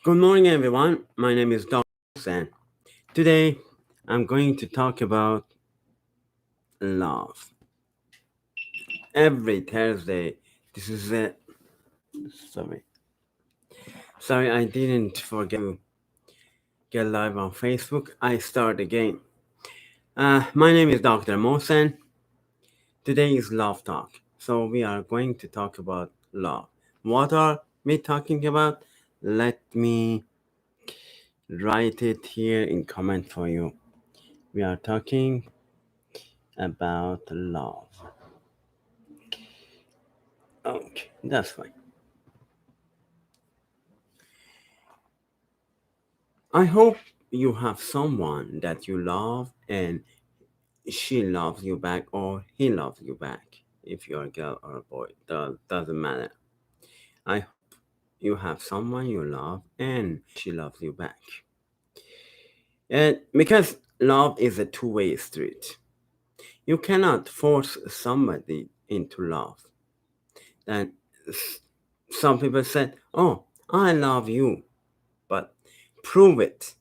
Good morning, everyone. My name is Dr. San. Today, I'm going to talk about love. Every Thursday, this is it. Sorry. Sorry, I didn't forget to get live on Facebook. I start again. My name is Dr. Mohsen. Today is Love Talk. So, we are going to talk about love. What are we talking about? Let me write it here in comment for you. We are talking about love. Okay, that's fine. I hope you have someone that you love and she loves you back or he loves you back. If you're a girl or a boy, doesn't matter. I hope you have someone you love and she loves you back. And because love is a two-way street, you cannot force somebody into love. And some people said, "Oh, I love you," but prove it,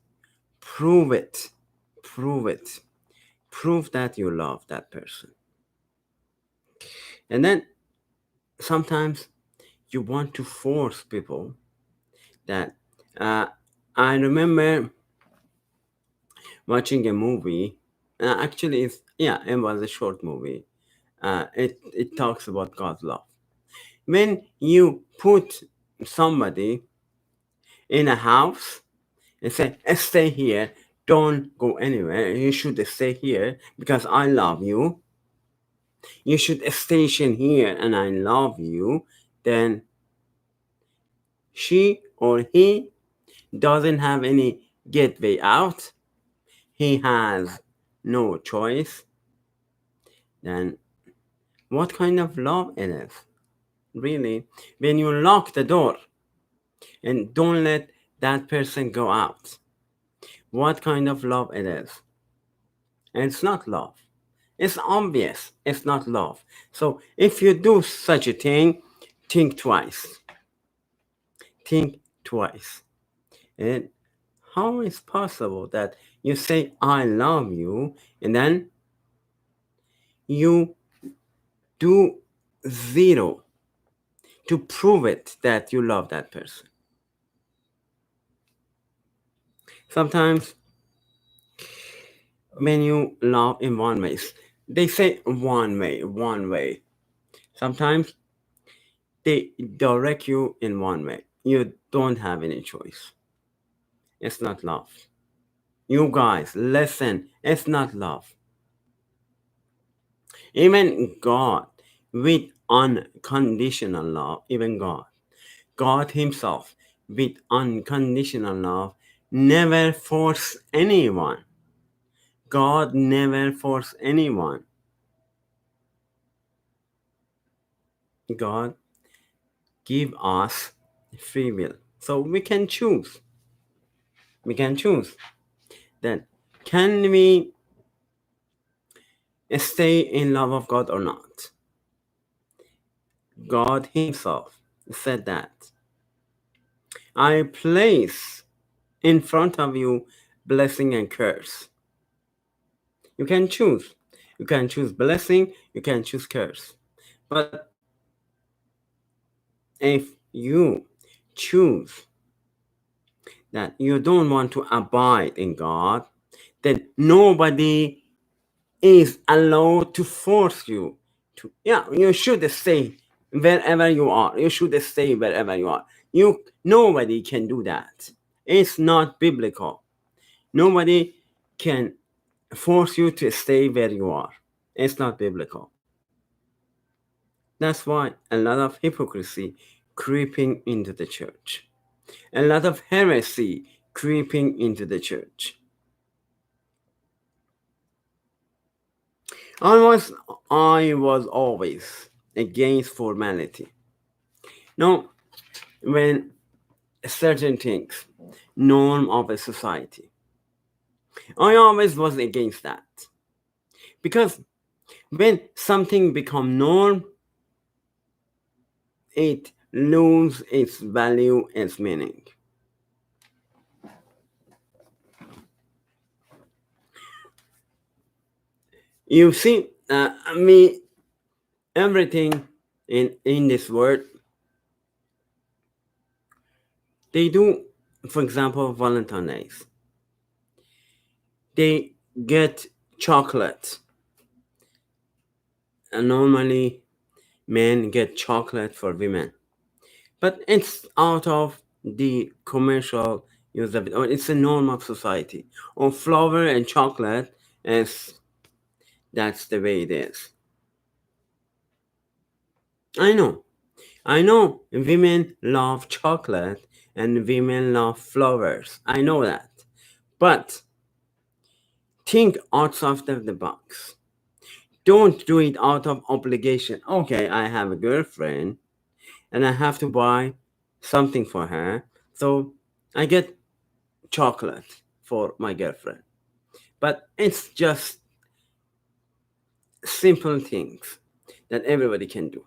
prove it, prove it. Prove that you love that person. And then sometimes you want to force people that I remember watching a movie. Actually, it was a short movie. It talks about God's love. When you put somebody in a house and say, "Stay here, don't go anywhere. You should stay here because I love you. You should station here and I love you," then she or he doesn't have any gateway out, he has no choice, then what kind of love it is? Really, when you lock the door and don't let that person go out, what kind of love it is? And it's not love. It's obvious it's not love. So if you do such a thing, think twice. Think twice. And how is possible that you say I love you and then you do zero to prove it that you love that person? Sometimes when you love in one way, they say one way. Sometimes they direct you in one way. You don't have any choice. It's not love. You guys, listen, it's not love. Even God, with unconditional love, even God Himself, with unconditional love, never force anyone. God never force anyone. God give us free will. So we can choose. We can choose. Then can we stay in love of God or not? God Himself said that I place in front of you blessing and curse. You can choose. You can choose blessing, you can choose curse. But if you choose that you don't want to abide in God, then nobody is allowed to force you to. Yeah, you should stay wherever you are. You should stay wherever you are. Nobody can do that. It's not biblical. Nobody can force you to stay where you are. It's not biblical. That's why a lot of hypocrisy creeping into the church. A lot of heresy creeping into the church. I was always against formality. No, when certain things, norm of a society, I always was against that. Because when something become norm, it loses its value, its meaning. You see, me, everything in this world, they do, for example, Valentine's Days. They get chocolate. And normally, men get chocolate for women. But it's out of the commercial use of it, or it's a norm of society. Or flour and chocolate, is that's the way it is. I know. I know women love chocolate and women love flowers. I know that. But think outside of the box. Don't do it out of obligation. Okay, I have a girlfriend and I have to buy something for her. So I get chocolate for my girlfriend. But it's just simple things that everybody can do.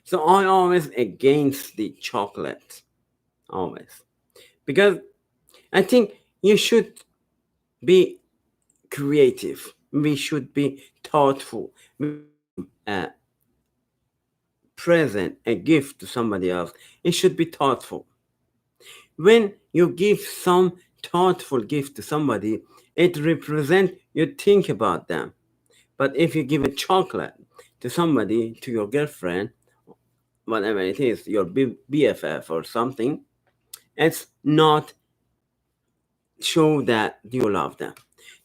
So I always against the chocolate. Always. Because I think you should be creative. We should be thoughtful. Present a gift to somebody else, it should be thoughtful. When you give some thoughtful gift to somebody, it represents you think about them. But if you give a chocolate to somebody, to your girlfriend, whatever it is, your BFF or something, it's not show that you love them.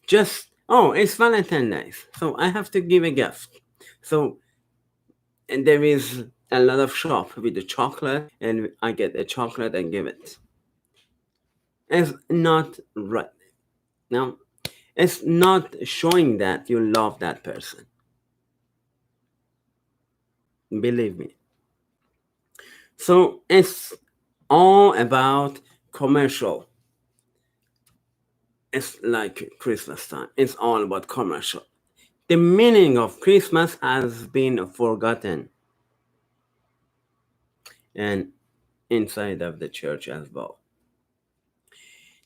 Just, oh, it's Valentine's Day, so I have to give a gift. So, and there is a lot of shop with the chocolate, and I get a chocolate and give it. It's not right. Now, it's not showing that you love that person. Believe me. So it's all about commercial. It's like Christmas time. It's all about commercial. The meaning of Christmas has been forgotten. And inside of the church as well.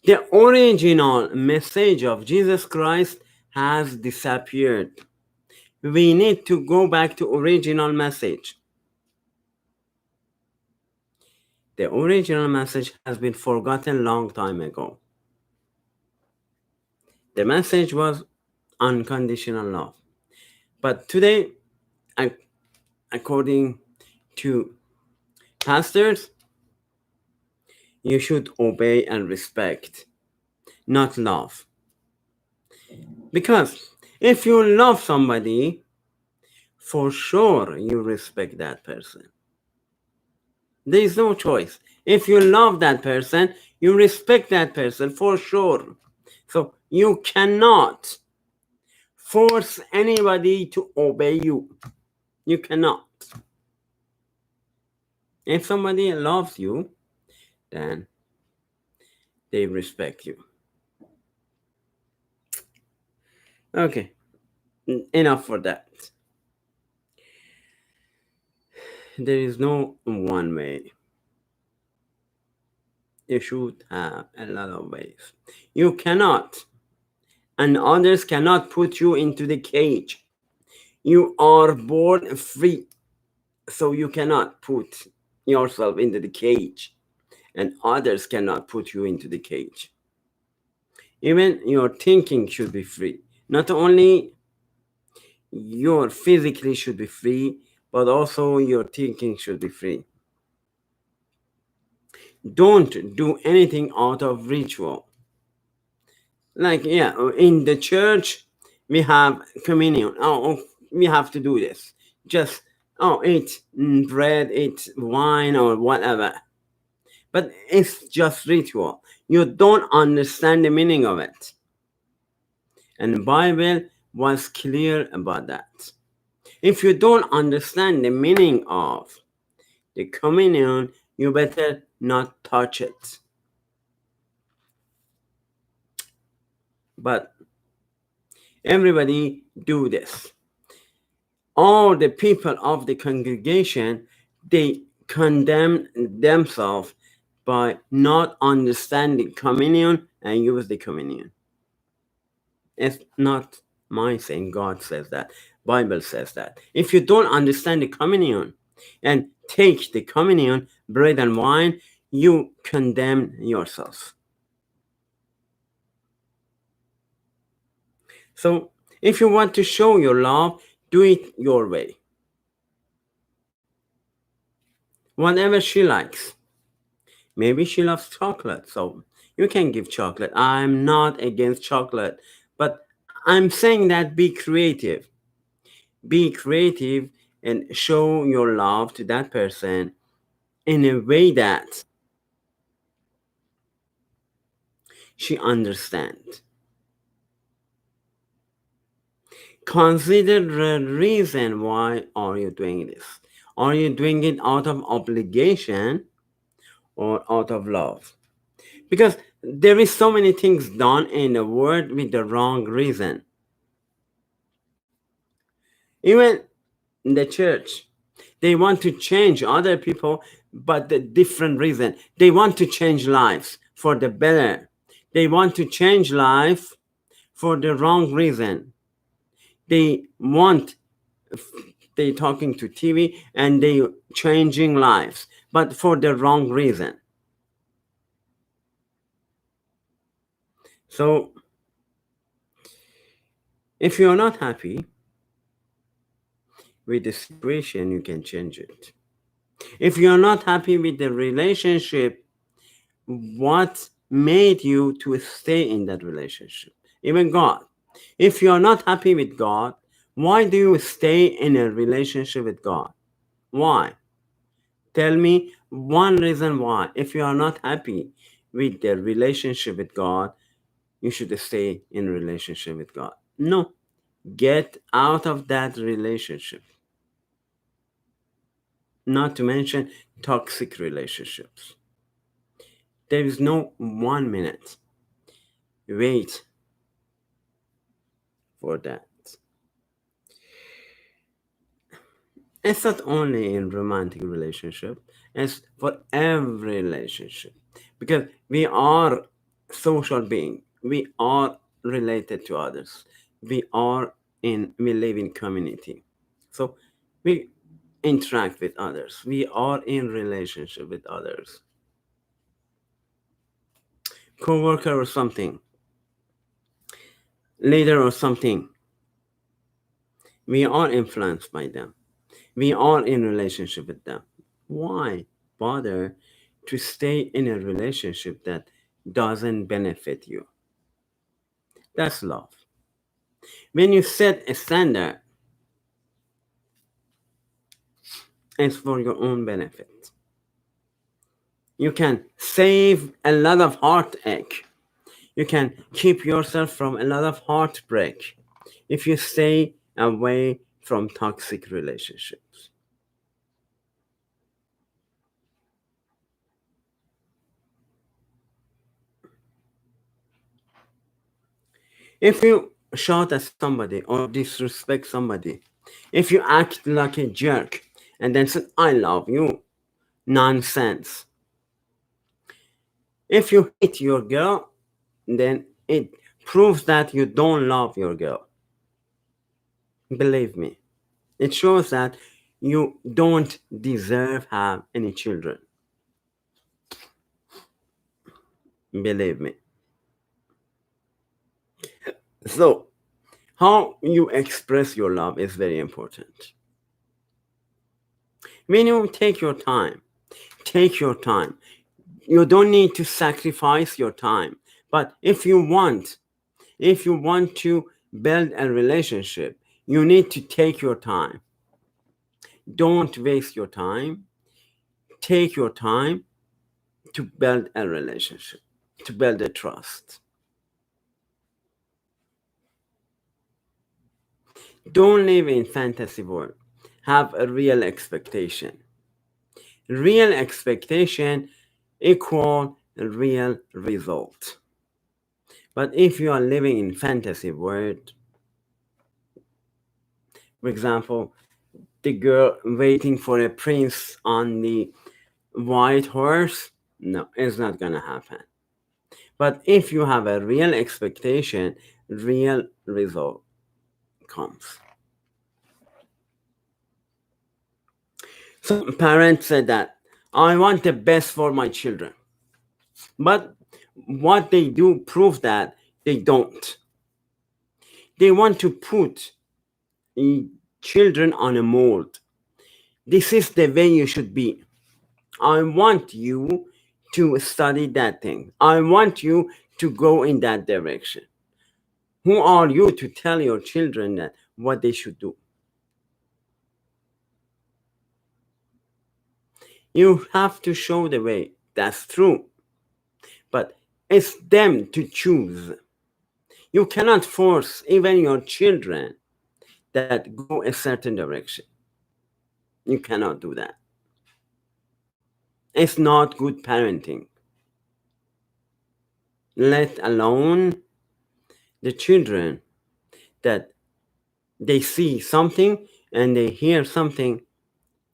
The original message of Jesus Christ has disappeared. We need to go back to original message. The original message has been forgotten long time ago. The message was unconditional love. But today, according to pastors, you should obey and respect, not love. Because if you love somebody, for sure you respect that person. There is no choice. If you love that person, you respect that person for sure. So you cannot force anybody to obey you. You cannot. If somebody loves you, then they respect you. Okay, enough for that. There is no one way. You should have a lot of ways. You cannot, and others cannot put you into the cage. You are born free, so you cannot put yourself into the cage, and others cannot put you into the cage. Even your thinking should be free. Not only your physically should be free, but also your thinking should be free. Don't do anything out of ritual. Like, yeah, in the church, we have communion. Oh, we have to do this. Just, eat bread, eat wine, or whatever. But it's just ritual. You don't understand the meaning of it. And the Bible was clear about that. If you don't understand the meaning of the communion, you better not touch it. But everybody do this. All the people of the congregation, they condemn themselves by not understanding communion and use the communion. It's not my saying. God says that. Bible says that. If you don't understand the communion and take the communion, bread and wine, you condemn yourself. So if you want to show your love, do it your way. Whatever she likes. Maybe she loves chocolate, so you can give chocolate. I'm not against chocolate, but I'm saying that be creative. Be creative and show your love to that person in a way that she understands. Consider the reason why are you doing this. Are you doing it out of obligation or out of love? Because there is so many things done in the world with the wrong reason. Even in the church, they want to change other people, but the different reason. They want to change lives for the better. They want to change life for the wrong reason. They want, they talking to TV and they changing lives, but for the wrong reason. So if you're not happy with the situation, you can change it. If you're not happy with the relationship, what made you to stay in that relationship? Even God. If you're not happy with God, why do you stay in a relationship with God? Why? Tell me one reason why. If you are not happy with the relationship with God, you should stay in a relationship with God. No. Get out of that relationship. Not to mention toxic relationships. There is no 1 minute. Wait for that. It's not only in romantic relationship, it's for every relationship. Because we are social being. We are related to others. We live in community. So we interact with others. We are in relationship with others. Co-worker or something, leader or something. We are influenced by them. We are in relationship with them. Why bother to stay in a relationship that doesn't benefit you? That's love. When you set a standard, it's for your own benefit. You can save a lot of heartache. You can keep yourself from a lot of heartbreak if you stay away from toxic relationships. If you shout at somebody or disrespect somebody, if you act like a jerk and then say, I love you, nonsense. If you hit your girl, then it proves that you don't love your girl. Believe me. It shows that you don't deserve have any children. Believe me. So, how you express your love is very important. When you take your time, take your time. You don't need to sacrifice your time. But if you want to build a relationship, you need to take your time. Don't waste your time. Take your time to build a relationship, to build a trust. Don't live in fantasy world. Have a real expectation. Real expectation equal real result. But if you are living in fantasy world, for example, the girl waiting for a prince on the white horse, no, it's not gonna happen. But if you have a real expectation, real result, comes. Some parents said that I want the best for my children, but what they do proves that they don't. They want to put children on a mold. This is the way you should be. I want you to study that thing. I want you to go in that direction. Who are you to tell your children that what they should do? You have to show the way. That's true. But it's them to choose. You cannot force even your children that go a certain direction. You cannot do that. It's not good parenting. Let alone the children that they see something and they hear something.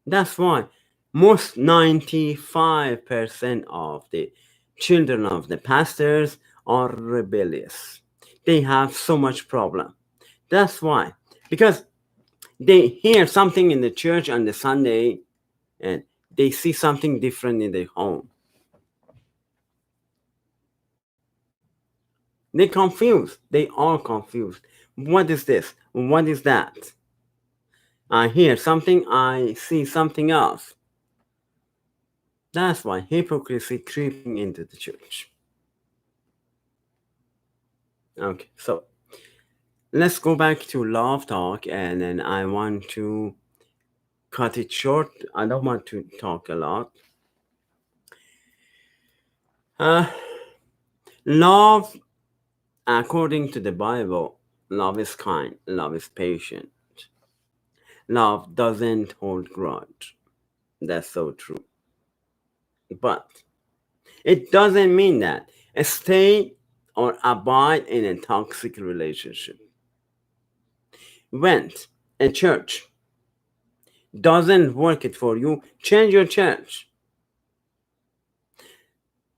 That's why most 95% of the children of the pastors are rebellious. They have so much problem. That's why. Because they hear something in the church on the Sunday and they see something different in their home. They're confused. They are confused. What is this? What is that? I hear something, I see something else. That's why hypocrisy creeping into the church. Okay, so let's go back to love talk, and then I want to cut it short. I don't want to talk a lot. Love, according to the Bible, love is kind, love is patient. Love doesn't hold grudge. That's so true. But it doesn't mean that stay or abide in a toxic relationship. When a church doesn't work it for you, change your church.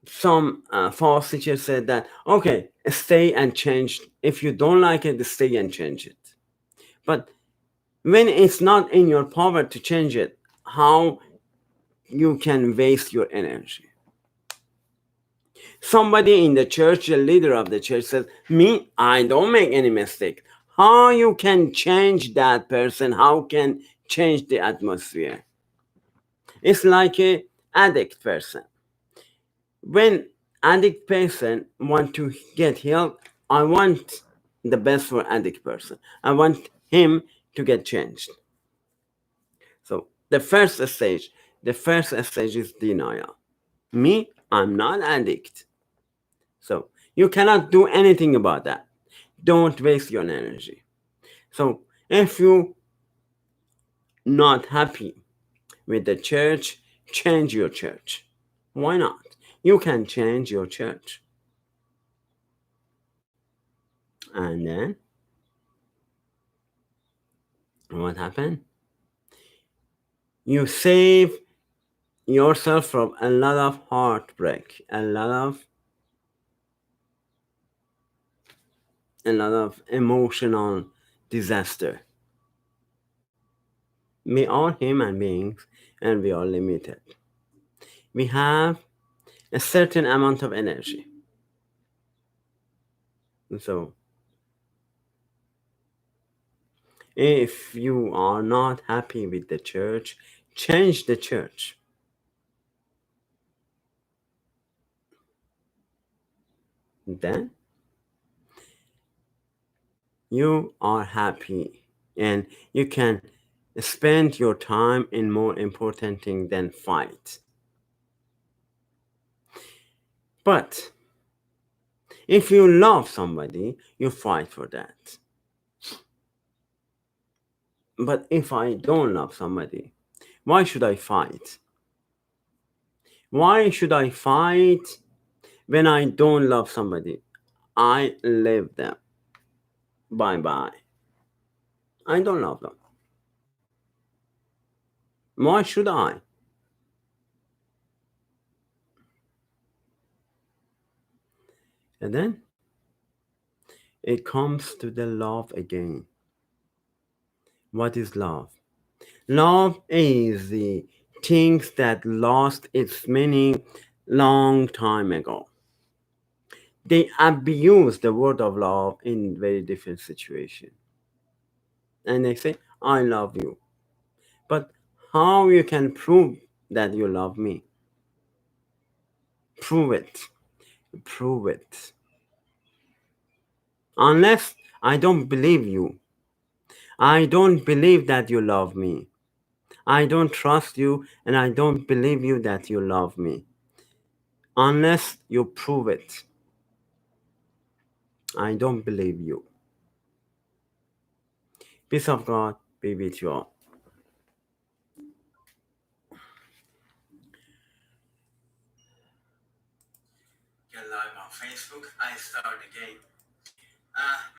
Some false teachers said that, okay, stay and change. If you don't like it, stay and change it. But when it's not in your power to change it, how you can waste your energy? Somebody in the church, the leader of the church says, me, I don't make any mistake. How you can change that person? How can change the atmosphere? It's like a addict person. When addict person want to get healed, I want the best for addict person. I want him to get changed. So the first stage is denial. Me, I'm not addict. So you cannot do anything about that. Don't waste your energy. So if you not happy with the church, change your church. Why not? You can change your church. And then what happened? You save yourself from a lot of heartbreak, a lot of emotional disaster. We are human beings and we are limited. We have a certain amount of energy. So if you are not happy with the church, change the church. Then you are happy and you can spend your time in more important thing than fight. But if you love somebody, you fight for that. But if I don't love somebody, why should I fight? Why should I fight when I don't love somebody? I leave them. Bye bye. I don't love them. Why should I? And then it comes to the love again. What is love? Love is the things that lost its meaning long time ago. They abuse the word of love in very different situation. And they say, I love you. But how you can prove that you love me? Prove it. Prove it. Unless I don't believe you. I don't believe that you love me. I don't trust you and I don't believe you that you love me. Unless you prove it. I don't believe you. Peace of God be with you all. Get live on Facebook. I start again.